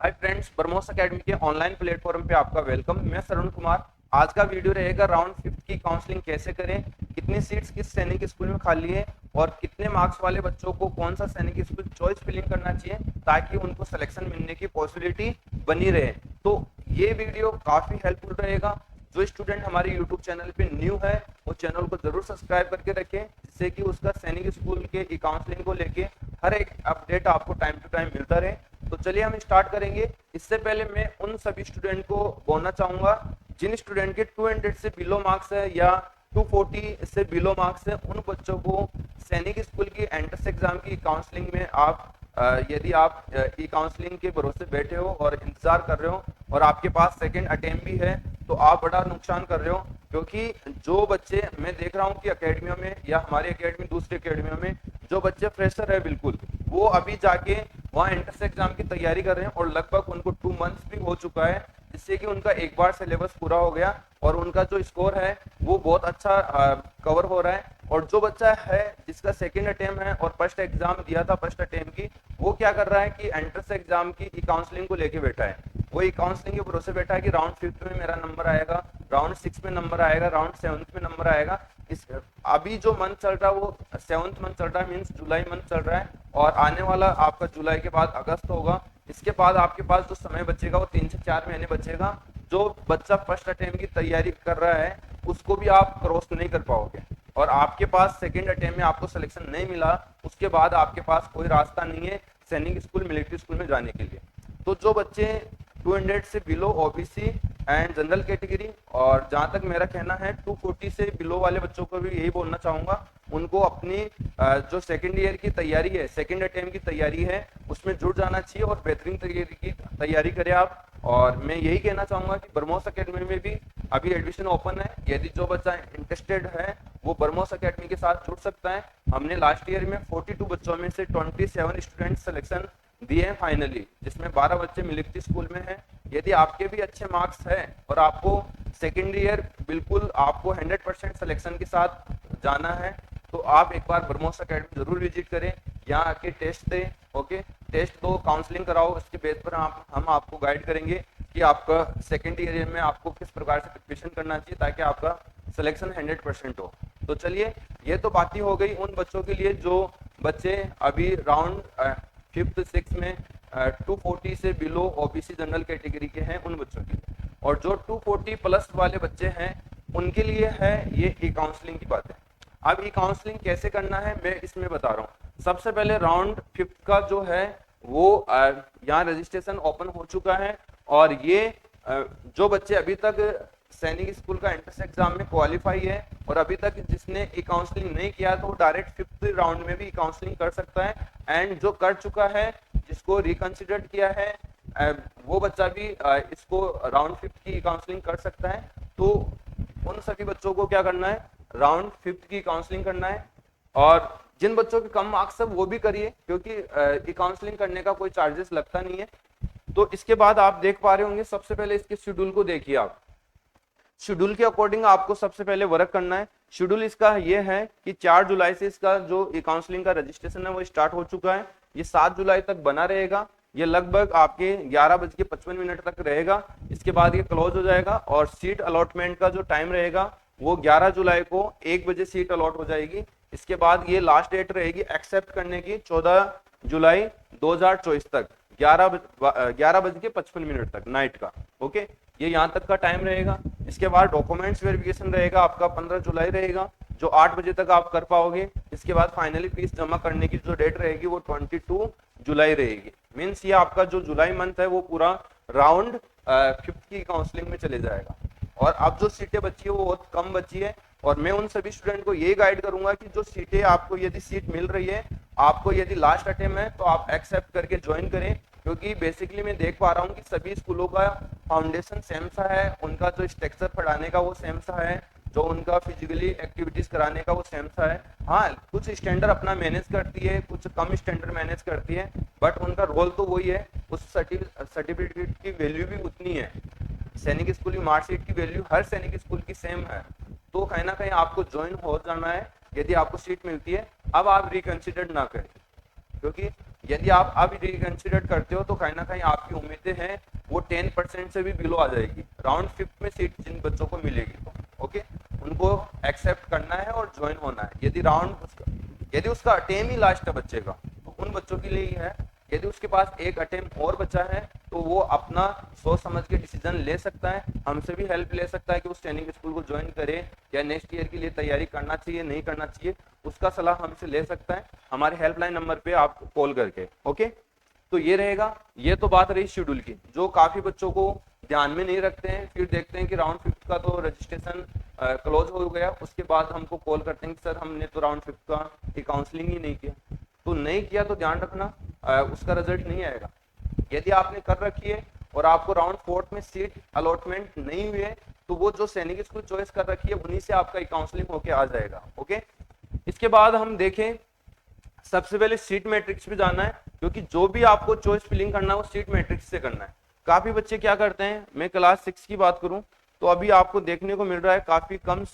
Hi friends, BrahMos academy के online platform पे आपका वेलकम। मैं सरुण कुमार। आज का वीडियो रहेगा राउंड 5 की काउंसलिंग कैसे करें, कितनी सीट्स किस सैनिक स्कूल में खाली है और कितने मार्क्स वाले बच्चों को कौन सा सैनिक स्कूल चॉइस फिलिंग करना चाहिए ताकि उनको सिलेक्शन मिलने की पॉसिबिलिटी बनी रहे। तो ये वीडियो काफी हेल्पफुल रहेगा। जो स्टूडेंट हमारे यूट्यूब चैनल पे न्यू है वो चैनल को जरूर सब्सक्राइब करके रखें, जिससे कि उसका सैनिक स्कूल के ई काउंसलिंग को लेके हर एक अपडेट आपको टाइम टू टाइम मिलता रहे। तो चलिए हम स्टार्ट करेंगे। इससे पहले मैं उन सभी स्टूडेंट को बोलना चाहूंगा जिन स्टूडेंट के 200 से बिलो मार्क्स है या 240 से बिलो मार्क्स है, उन बच्चों को सैनिक स्कूल की एंट्रेंस एग्जाम की काउंसलिंग में आप यदि आप ई काउंसलिंग के भरोसे बैठे हो और इंतजार कर रहे हो और आपके पास सेकेंड अटेम्प्ट भी है, तो आप बड़ा नुकसान कर रहे हो। क्योंकि जो बच्चे मैं देख रहा हूँ कि अकेडमियों में या हमारी अकेडमी दूसरी अकेडमियों में जो बच्चे फ्रेशर है बिल्कुल, वो अभी जाके वहाँ एंट्रेंस एग्जाम की तैयारी कर रहे हैं और लगभग उनको 2 मंथ्स भी हो चुका है, जिससे कि उनका एक बार सिलेबस पूरा हो गया और उनका जो स्कोर है वो बहुत अच्छा कवर हो रहा है। और जो बच्चा है जिसका सेकंड अटेम्प्ट है और फर्स्ट एग्जाम दिया था फर्स्ट अटेम्प्ट की, वो क्या कर रहा है कि एंट्रेंस एग्जाम की ई काउंसलिंग को लेके बैठा है। वो ई काउंसलिंग के भरोसे बैठा है कि राउंड 5 में मेरा नंबर आएगा, राउंड 6 में नंबर आएगा, राउंड 7 में नंबर आएगा। इस अभी जो मंथ चल रहा है वो 7th मंथ चल रहा है, मीन्स जुलाई मंथ चल रहा है और आने वाला आपका जुलाई के बाद अगस्त होगा। इसके बाद आपके पास जो समय बचेगा वो 3 से 4 महीने बचेगा। जो बच्चा फर्स्ट अटेम्प्ट की तैयारी कर रहा है उसको भी आप क्रॉस नहीं कर पाओगे और आपके पास सेकंड अटेम्प्ट में आपको सिलेक्शन नहीं मिला, उसके बाद आपके पास कोई रास्ता नहीं है सैनिक स्कूल मिलिट्री स्कूल में जाने के लिए। तो जो बच्चे 200 से below OBC and general category, और जहां तक मेरा कहना है 240 से बिलो वाले बच्चों को भी यही बोलना चाहूंगा, उनको अपनी जो सेकंड ईयर की तैयारी है, सेकंड अटेम्प्ट की तैयारी है, उसमें जुड़ जाना चाहिए और बेहतरीन तैयारी करें आप। और मैं यही कहना चाहूंगा कि ब्रह्मोस एकेडमी में भी अभी एडमिशन ओपन है। यदि जो बच्चा इंटरेस्टेड है वो ब्रह्मोस एकेडमी के साथ जुड़ सकता है। हमने लास्ट ईयर में 42 बच्चों में से 27 स्टूडेंट सिलेक्शन दिए हैं फाइनली, जिसमें 12 बच्चे मिलिट्री स्कूल में हैं। यदि आपके भी अच्छे मार्क्स हैं और आपको सेकेंड ईयर बिल्कुल आपको 100% सिलेक्शन के साथ जाना है, तो आप एक बार ब्रह्मोस एकेडमी जरूर विजिट करें, यहाँ आके टेस्ट दें। ओके, टेस्ट दो, काउंसलिंग कराओ, उसके बेस पर हम आपको गाइड करेंगे कि आपका सेकेंड ईयर में आपको किस प्रकार से प्रिपरेशन करना चाहिए ताकि आपका सिलेक्शन 100% हो। तो चलिए, ये तो बातें हो गई उन बच्चों के लिए जो बच्चे अभी राउंड 5th 6 में 240 से बिलो ओबीसी जनरल कैटेगरी के हैं, उन बच्चों के लिए। और जो 240 प्लस वाले बच्चे हैं उनके लिए है ये ई काउंसलिंग की बात है। अब ई काउंसलिंग कैसे करना है मैं इसमें बता रहा हूँ। सबसे पहले राउंड 5 का जो है वो यहाँ रजिस्ट्रेशन ओपन हो चुका है और ये जो बच्चे अभी तक सैनिक स्कूल का एंट्रेंस एग्जाम में क्वालिफाई है और अभी तक जिसने ई काउंसलिंग नहीं किया तो वो डायरेक्ट 5th राउंड में भी ई काउंसलिंग कर सकता है। एंड जो कर चुका है, जिसको रिकंसिडर किया है, वो बच्चा भी इसको राउंड 5 की काउंसलिंग कर सकता है। तो उन सभी बच्चों को क्या करना है, राउंड 5 की काउंसलिंग करना है। और जिन बच्चों के कम मार्क्स है वो भी करिए, क्योंकि काउंसलिंग करने का कोई चार्जेस लगता नहीं है। तो इसके बाद आप देख पा रहे होंगे, सबसे पहले इसके शेड्यूल को देखिए। आप शेड्यूल के अकॉर्डिंग आपको सबसे पहले वर्क करना है। शेड्यूल इसका ये है कि 4 जुलाई से इसका जो काउंसलिंग का रजिस्ट्रेशन है वो स्टार्ट हो चुका है। ये 7 जुलाई तक बना रहेगा। ये लगभग आपके 11:55 तक रहेगा। इसके बाद ये क्लोज हो जाएगा और सीट अलॉटमेंट का जो टाइम रहेगा वो 11 जुलाई को 1 बजे सीट अलॉट हो जाएगी। इसके बाद ये लास्ट डेट रहेगी एक्सेप्ट करने की 14 जुलाई 2024 तक 11:55 तक नाइट का। ओके, ये यहाँ तक का टाइम रहेगा। इसके बाद डॉक्यूमेंट्स वेरिफिकेशन रहेगा आपका 15 जुलाई रहेगा, जो 8 बजे तक आप कर पाओगे। इसके बाद फाइनली फीस जमा करने की जो डेट रहेगी वो 22 जुलाई रहेगी। मीन्स ये आपका जो जुलाई मंथ है वो पूरा राउंड 5 की काउंसलिंग में चले जाएगा। और अब जो सीटें बची है वो बहुत कम बची है और मैं उन सभी स्टूडेंट को ये गाइड करूंगा कि जो सीटें आपको यदि सीट मिल रही है, आपको यदि लास्ट अटेम्प्ट है तो आप एक्सेप्ट करके ज्वाइन करें। क्योंकि बेसिकली मैं देख पा रहा हूँ कि सभी स्कूलों का फाउंडेशन सेम सा है, उनका जो स्ट्रक्चर पढ़ाने का वो सेम सा है, जो उनका फिजिकली एक्टिविटीज कराने का वो सेम सा है। हाँ, कुछ स्टैंडर्ड अपना मैनेज करती है, कुछ कम स्टैंडर्ड मैनेज करती है, बट उनका रोल तो वही है। उस सर्टिफिकेट की वैल्यू भी उतनी है। सैनिक स्कूल की मार्कशीट की वैल्यू हर सैनिक स्कूल की सेम है। तो कहीं ना कहीं आपको ज्वाइन हो जाना है यदि आपको सीट मिलती है। अब आप रिकंसिडर ना करें, क्योंकि यदि आप अब रिकंसिडर करते हो तो कहीं ना कहीं आपकी उम्मीदें हैं वो 10% से भी बिलो आ जाएगी। राउंड 5 में सीट जिन बच्चों को मिलेगी तो ओके, उनको एक्सेप्ट करना है और ज्वाइन होना है। यदि उसका अटेम ही लास्ट है बच्चे का तो उन बच्चों के लिए ही है। यदि उसके पास एक अटेम्प्ट और बचा है तो वो अपना सोच समझ के डिसीजन ले सकता है, हमसे भी हेल्प ले सकता है कि उस ट्रेनिंग स्कूल को ज्वाइन करे या नेक्स्ट ईयर के लिए तैयारी करना चाहिए नहीं करना चाहिए, उसका सलाह हमसे ले सकता है हमारे हेल्पलाइन नंबर पे आप कॉल करके। ओके, तो ये रहेगा। ये तो बात रही शेड्यूल की, जो काफी बच्चों को ध्यान में नहीं रखते हैं, फिर देखते हैं कि राउंड 5 का तो रजिस्ट्रेशन क्लोज हो गया, उसके बाद हमको कॉल करते हैं कि सर हमने तो राउंड 5 का काउंसलिंग ही नहीं किया। तो नहीं किया तो ध्यान रखना उसका रिजल्ट नहीं आएगा। यदि आपने कर रखी है और आपको राउंड 4 में सीट अलॉटमेंट नहीं हुई है तो वो जो सैनिक स्कूल चॉइस कर रखी है उन्हीं से आपका काउंसलिंग होके आ जाएगा। ओके, इसके बाद हम देखें, सबसे पहले सीट मैट्रिक्स पे जाना है, क्योंकि जो भी आपको चॉइस फिलिंग करना है वो सीट मैट्रिक्स से करना है। काफी बच्चे क्या करते हैं, मैं क्लास 6 की बात करूं तो अभी आपको देखने को मिल रहा है काफी कम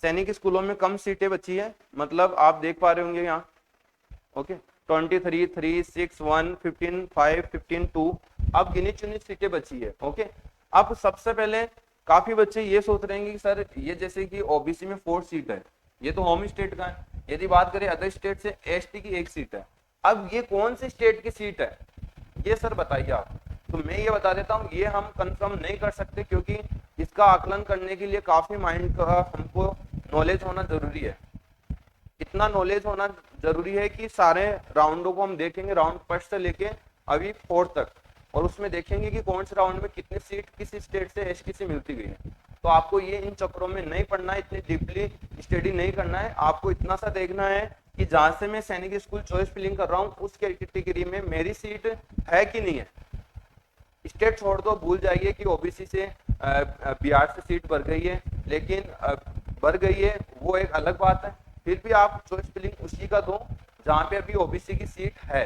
सैनिक स्कूलों में कम सीटें बची है। मतलब आप देख पा रहे होंगे यहाँ ओके 23, 3, 6, 1, 15, 5, 15, 2 अब गिनी चुनी सीटें बची है। ओके, अब सबसे पहले काफी बच्चे ये सोच रहे हैं कि सर ये जैसे कि ओबीसी में 4 सीट है, ये तो होम स्टेट का है। यदि बात करें अदर स्टेट से एसटी की 1 सीट है, अब ये कौन सी स्टेट की सीट है ये सर बताइए आप। तो मैं ये बता देता हूँ, ये हम कंफर्म नहीं कर सकते क्योंकि इसका आकलन करने के लिए काफी माइंड का हमको नॉलेज होना जरूरी है। इतना नॉलेज होना जरूरी है कि सारे राउंडों को हम देखेंगे, राउंड फर्स्ट से लेके अभी 4 तक, और उसमें देखेंगे कि कौन से राउंड में कितनी सीट किसी स्टेट से एसटी से मिलती गई है। तो आपको ये इन चक्रों में नहीं पढ़ना है, इतनी डीपली स्टडी नहीं करना है। आपको इतना सा देखना है कि जहां से मैं सैनिक स्कूल चॉइस फिलिंग कर रहा हूँ उस कैटेगरी में मेरी सीट है कि नहीं है। स्टेट छोड़ दो, भूल जाइए कि ओबीसी से बिहार से सीट बढ़ गई है, लेकिन बढ़ गई है वो एक अलग बात है। फिर भी आप चॉइस फिलिंग उसी का दो जहां पे अभी ओबीसी की सीट है।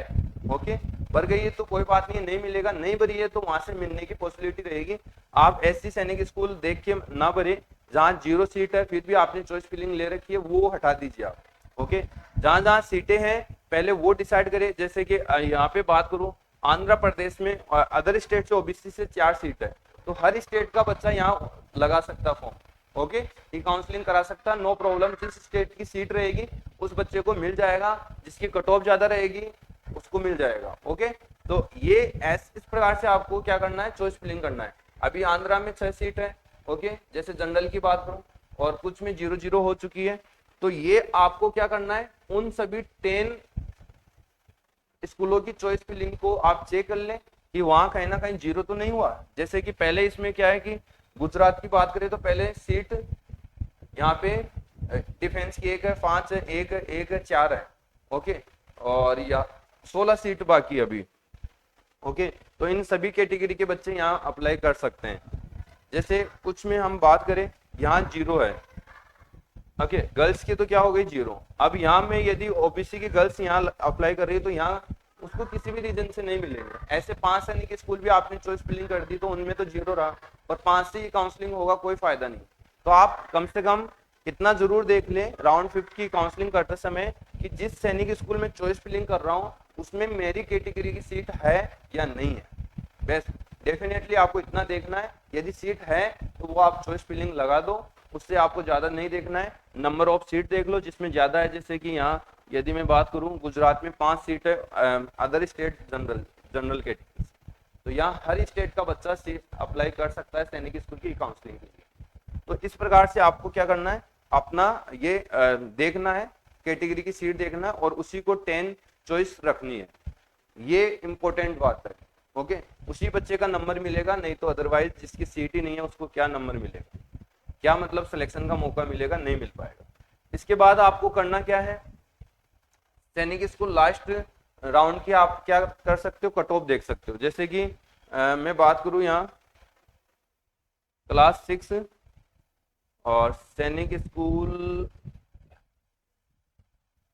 ओके, बढ़ गई है तो कोई बात नहीं, नहीं मिलेगा, नहीं भरी है तो वहां से मिलने की पॉसिबिलिटी रहेगी। आप ऐसी सैनिक स्कूल देख के ना भरे जहां 0 सीट है फिर भी आपने चॉइस फिलिंग ले रखी है, वो हटा दीजिए आप। ओके, जहां जहां सीटें हैं पहले वो डिसाइड करें। जैसे कि यहाँ पे बात करूं आंध्र प्रदेश में अदर स्टेट से ओबीसी से 4 सीट है, तो हर स्टेट का बच्चा यहाँ लगा सकता फॉर्म। ओके, ये काउंसलिंग करा सकता, नो प्रॉब्लम। जिस स्टेट की सीट रहेगी उस बच्चे को मिल जाएगा, जिसकी कट ऑफ ज्यादा रहेगी उसको मिल जाएगा। ओके, तो ये इस प्रकार से आपको क्या करना है, चॉइस फिलिंग करना है। अभी आंध्रा में 6 सीट है। ओके, जैसे जनरल की बात करूं और कुछ में 0-0 हो चुकी है, तो ये आपको क्या करना है, उन सभी 10 स्कूलों की चॉइस फिलिंग को आप चेक कर लें कि वहां कहीं ना कहीं 0 तो नहीं हुआ। जैसे कि पहले इसमें क्या है कि गुजरात की बात करें तो पहले सीट यहाँ पे डिफेंस की 1 है, 5 है, 1 है, 1 है, 4 है। ओके, और या 16 सीट बाकी अभी। ओके, तो इन सभी कैटेगरी के बच्चे यहाँ अप्लाई कर सकते हैं। जैसे कुछ में हम बात करें यहाँ 0 है। ओके, गर्ल्स की तो क्या हो गई 0। अब यहाँ में यदि ओबीसी की गर्ल्स यहाँ अप्लाई कर रही है तो यहाँ उसको किसी भी रीजन से नहीं मिलेंगे। ऐसे 5 सैनिक स्कूल भी आपने चॉइस फिलिंग कर दी तो उनमें तो 0 रहा और 5 से ही काउंसलिंग होगा, कोई फायदा नहीं। तो आप कम से कम इतना जरूर देख लें राउंड 5 की काउंसलिंग करते समय कि जिस सैनिक स्कूल में चॉइस फिलिंग कर रहा हूँ उसमें मेरी कैटेगरी की सीट है या नहीं है। बेस्ट डेफिनेटली आपको इतना देखना है, यदि सीट है तो वो आप चॉइस फिलिंग लगा दो, उससे आपको ज्यादा नहीं देखना है। नंबर ऑफ सीट देख लो जिसमें ज्यादा है, जैसे कि यहाँ यदि मैं बात करूं गुजरात में 5 सीट है अदर स्टेट जनरल कैटेगरी, तो यहाँ हर स्टेट का बच्चा सीट अप्लाई कर सकता है सैनिक स्कूल की काउंसलिंग के लिए। तो इस प्रकार से आपको क्या करना है, अपना ये देखना है, कैटेगरी की सीट देखना है और उसी को 10 चॉइस रखनी है, ये इंपॉर्टेंट बात है। ओके, उसी बच्चे का नंबर मिलेगा, नहीं तो अदरवाइज जिसकी सीट ही नहीं है उसको क्या नंबर मिलेगा, क्या मतलब सिलेक्शन का मौका मिलेगा, नहीं मिल पाएगा। इसके बाद आपको करना क्या है, सैनिक स्कूल लास्ट राउंड की आप क्या कर सकते हो, कट ऑफ देख सकते हो। जैसे कि मैं बात करूं यहाँ क्लास 6 और सैनिक स्कूल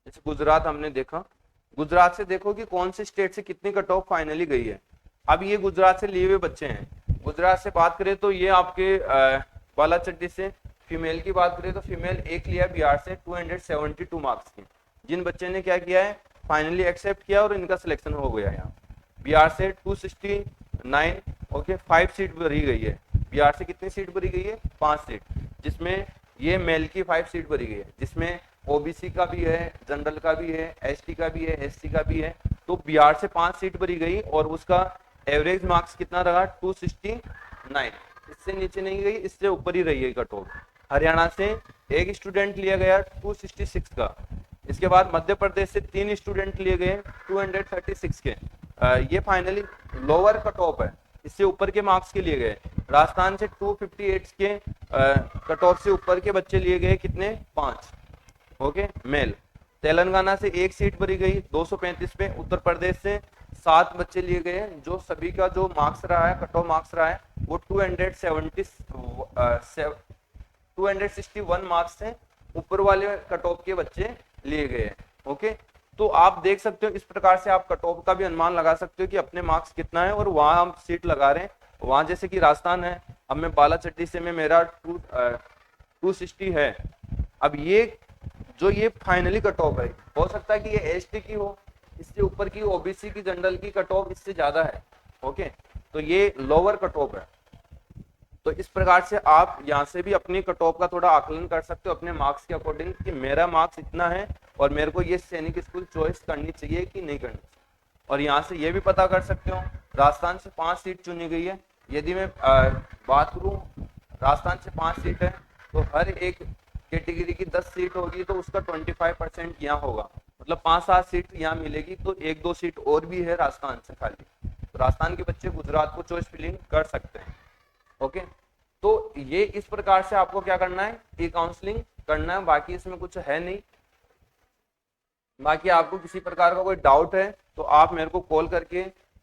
जैसे गुजरात हमने देखा, गुजरात से देखो कि कौन से स्टेट से कितनी कट ऑफ फाइनली गई है। अब ये गुजरात से लिए हुए बच्चे हैं। गुजरात से बात करें तो ये आपके बालाचट्टी से फीमेल की बात करें तो फीमेल 1 लिया बिहार से 272 मार्क्स की। जिन बच्चे ने क्या किया है फाइनली एक्सेप्ट किया और इनका सिलेक्शन हो गया। यहाँ बिहार से 269, ओके 5 सीट भरी गई है। बिहार से कितनी सीट भरी गई है? 5 सीट, जिसमें ये मेल की 5 सीट भरी गई है, जिसमें ओबीसी का भी है, जनरल का भी है, एसटी का भी है, एससी का भी है। तो बिहार से 5 सीट भरी गई और उसका एवरेज मार्क्स कितना रहा? 269, इससे नीचे नहीं गई, इससे ऊपर ही रही है कट ऑफ। हरियाणा से एक स्टूडेंट लिया गया 266 का। इसके बाद मध्य प्रदेश से 3 स्टूडेंट लिए गए 236 के। ये फाइनली लोअर कट ऑफ है, इससे ऊपर के मार्क्स के लिए गए। राजस्थान से 258 के कट ऑफ से ऊपर के बच्चे लिए गए कितने? 5, ओके मेल। तेलंगाना से 1 सीट भरी गई 235 पे। उत्तर प्रदेश से 7 बच्चे लिए गए, जो सभी का जो मार्क्स रहा है, कट ऑफ मार्क्स रहा है वो 261 मार्क्स से ऊपर वाले कट ऑफ के बच्चे लिए गए। ओके, तो आप देख सकते हो इस प्रकार से आप कट ऑफ का भी अनुमान लगा सकते हो कि अपने मार्क्स कितना है और वहां हम सीट लगा रहे हैं। वहां जैसे कि राजस्थान है, अब मैं बालाचट्टी से में मेरा 260 है। अब ये फाइनली कट ऑफ है, हो सकता है कि ये एसटी की हो, इससे ऊपर की ओबीसी की, जनरल की कट ऑफ इससे ज्यादा है। ओके, तो ये लोअर कट ऑफ है। तो इस प्रकार से आप यहाँ से भी अपनी कट ऑफ का थोड़ा आकलन कर सकते हो अपने मार्क्स के अकॉर्डिंग कि मेरा मार्क्स इतना है और मेरे को ये सैनिक स्कूल चॉइस करनी चाहिए कि नहीं करनी चाहिए। और यहाँ से ये भी पता कर सकते हो राजस्थान से 5 सीट चुनी गई है। यदि मैं बात करूँ, राजस्थान से 5 सीट है तो हर एक कैटेगरी की 10 सीट होगी, तो उसका 25% यहाँ होगा, मतलब 5-7 सीट यहाँ मिलेगी। तो 1-2 सीट और भी है राजस्थान से खाली, तो राजस्थान के बच्चे गुजरात को चॉइस फिलिंग कर सकते हैं। ओके, तो ये इस प्रकार से आपको क्या करना है, ई काउंसलिंग करना है, बाकी इसमें कुछ है नहीं। बाकी आपको किसी प्रकार का कोई डाउट है तो आप मेरे को कॉल करके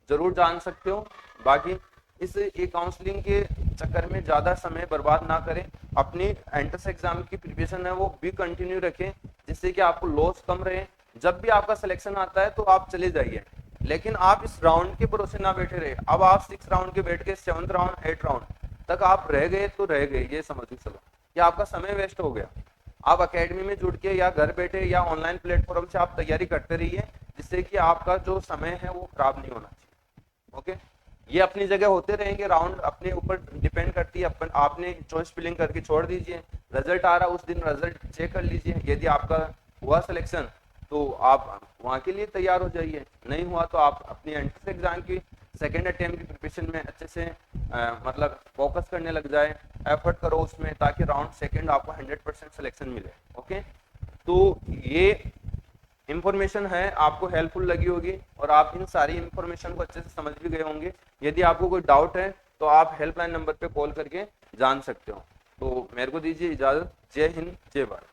जरूर जान सकते हो। बाकी इस ई काउंसलिंग के चक्कर में ज्यादा समय बर्बाद ना करें, अपनी एंट्रेंस एग्जाम की प्रिपरेशन है वो भी कंटिन्यू रखें, जिससे कि आपको लॉस कम रहे। जब भी आपका सिलेक्शन आता है तो आप चले जाइए, लेकिन आप इस राउंड के भरोसे ना बैठे रहे। अब आप 6 राउंड के बैठ के 7th राउंड 8 राउंड तक आप रह गए तो रह गए, ये समझ के चलो कि आपका समय वेस्ट हो गया। आप एकेडमी में जुड़ के या घर बैठे या ऑनलाइन प्लेटफॉर्म से आप तैयारी करते रहिए, जिससे कि आपका जो समय है वो खराब नहीं होना चाहिए। ओके, ये अपनी जगह होते रहेंगे, राउंड अपने ऊपर डिपेंड करती है, आपने चॉइस फिलिंग करके छोड़ दीजिए। रिजल्ट आ रहा उस दिन रिजल्ट चेक कर लीजिए, यदि आपका हुआ सिलेक्शन तो आप वहाँ के लिए तैयार हो जाइए, नहीं हुआ तो आप अपनी एंट्रेंस एग्जाम की सेकेंड अटेम्प्ट की प्रिपरेशन में अच्छे से मतलब फोकस करने लग जाए, एफर्ट करो उसमें, ताकि राउंड सेकंड आपको 100% सिलेक्शन मिले। ओके, तो ये इंफॉर्मेशन है, आपको हेल्पफुल लगी होगी और आप इन सारी इंफॉर्मेशन को अच्छे से समझ भी गए होंगे। यदि आपको कोई डाउट है तो आप हेल्पलाइन नंबर पे कॉल करके जान सकते हो। तो मेरे को दीजिए इजाजत। जय हिंद, जय भारत।